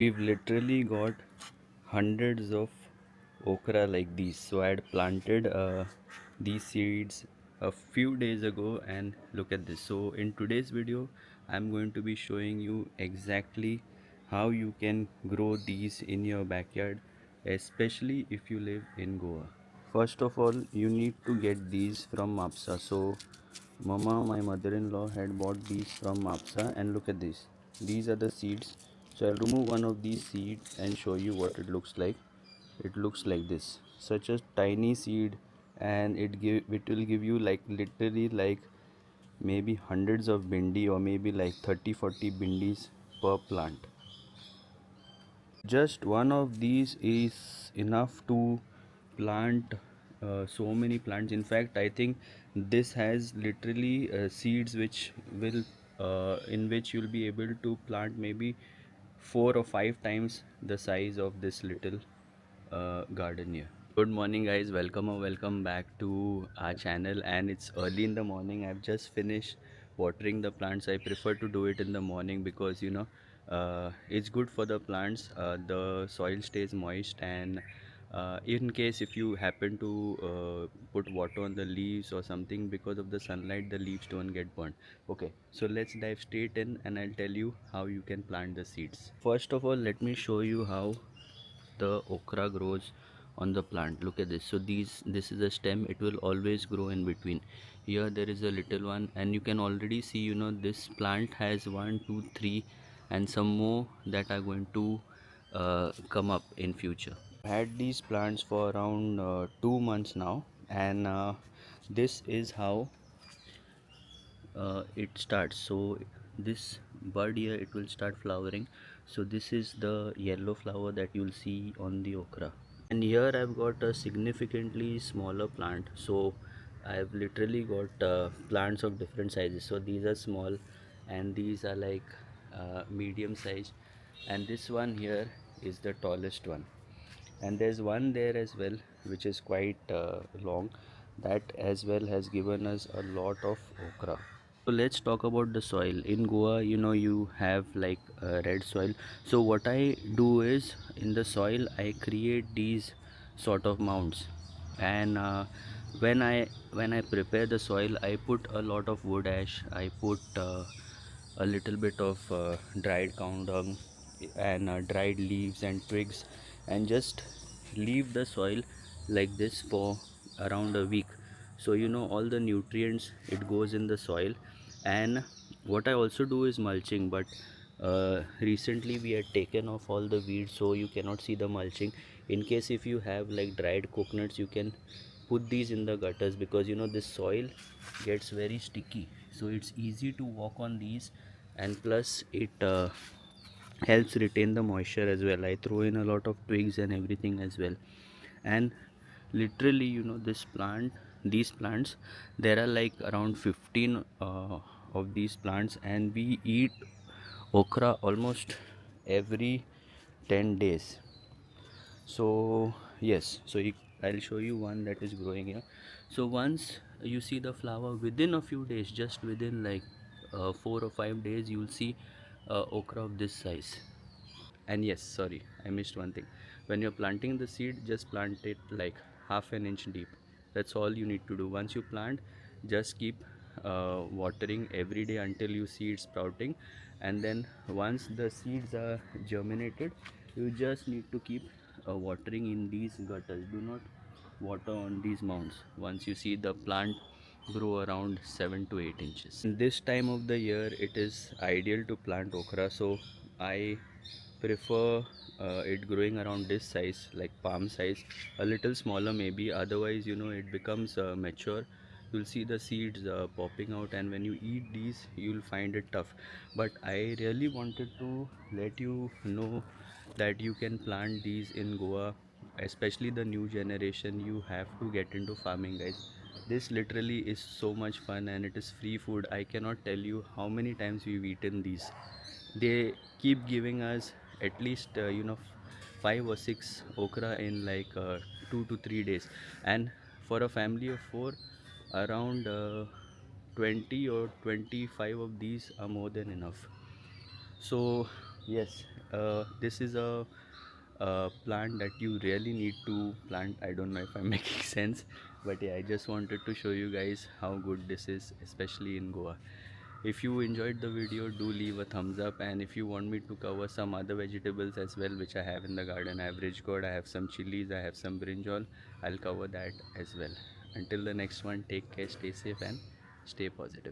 We've literally got hundreds of okra like these. So I had planted these seeds a few days ago, and look at this. So in today's video I'm going to be showing you exactly how you can grow these in your backyard, especially if you live in Goa. First of all, you need to get these from Mapsa. So Mama, my mother-in-law, had bought these from Mapsa, and look at this. These are the seeds. So I'll remove one of these seeds and show you what it looks like. It looks like this. Such a tiny seed, and it will give you like literally like maybe hundreds of bindi, or maybe like 30-40 bindis per plant. Just one of these is enough to plant so many plants. In fact, I think this has literally seeds which will in which you'll be able to plant maybe 4 or 5 times the size of this little garden here. Good morning, guys. Welcome back to our channel. And it's early in the morning. I've just finished watering the plants. I prefer to do it in the morning because it's good for the plants. The soil stays moist, and in case if you happen to put water on the leaves or something, because of the sunlight the leaves don't get burnt. Okay, so let's dive straight in and I'll tell you how you can plant the seeds. First of all, let me show you how the okra grows on the plant. Look at this. So this is a stem. It will always grow in between. Here there is a little one, and you can already see, this plant has one, two, three, and some more that are going to come up in future. I had these plants for around 2 months now, and this is how it starts. So this bud here, it will start flowering. So this is the yellow flower that you'll see on the okra. And here I've got a significantly smaller plant. So I've literally got plants of different sizes. So these are small, and these are like medium size, and this one here is the tallest one. And there's one there as well which is quite long. That as well has given us a lot of okra. So let's talk about the soil. In Goa, you have like red soil. So what I do is, in the soil I create these sort of mounds, and when I prepare the soil, I put a lot of wood ash. I put a little bit of dried cow dung and dried leaves and twigs, and just leave the soil like this for around a week. So all the nutrients, it goes in the soil. And what I also do is mulching, but recently we had taken off all the weeds, so you cannot see the mulching. In case if you have like dried coconuts, you can put these in the gutters, because this soil gets very sticky, so it's easy to walk on these. And plus it helps retain the moisture as well. I throw in a lot of twigs and everything as well. And literally, these plants, there are like around 15 of these plants, and we eat okra almost every 10 days. So yes, so I'll show you one that is growing here. So once you see the flower, within a few days, just within like 4 or 5 days, you'll see okra of this size. And yes, sorry, I missed one thing. When you're planting the seed, just plant it like half an inch deep. That's all you need to do. Once you plant, just keep watering every day until you see it sprouting. And then once the seeds are germinated, you just need to keep watering in these gutters. Do not water on these mounds once you see the plant grow around 7 to 8 inches. In this time of the year, it is ideal to plant okra. So I prefer it growing around this size, like palm size, a little smaller maybe. Otherwise, it becomes mature. You'll see the seeds popping out, and when you eat these, you'll find it tough. But I really wanted to let you know that you can plant these in Goa, especially the new generation. You have to get into farming, guys. This literally is so much fun, and it is free food. I cannot tell you how many times we've eaten these. They keep giving us at least 5 or 6 okra in like 2 to 3 days. And for a family of four, around 20 or 25 of these are more than enough. So yes, This is a plant that you really need to plant. I don't know if I'm making sense, but yeah, I just wanted to show you guys how good this is, especially in Goa. If you enjoyed the video, do leave a thumbs up, and if you want me to cover some other vegetables as well which I have in the garden, I have ridge gourd, I have some chilies, I have some brinjal, I'll cover that as well. Until the next one, take care, stay safe, and stay positive.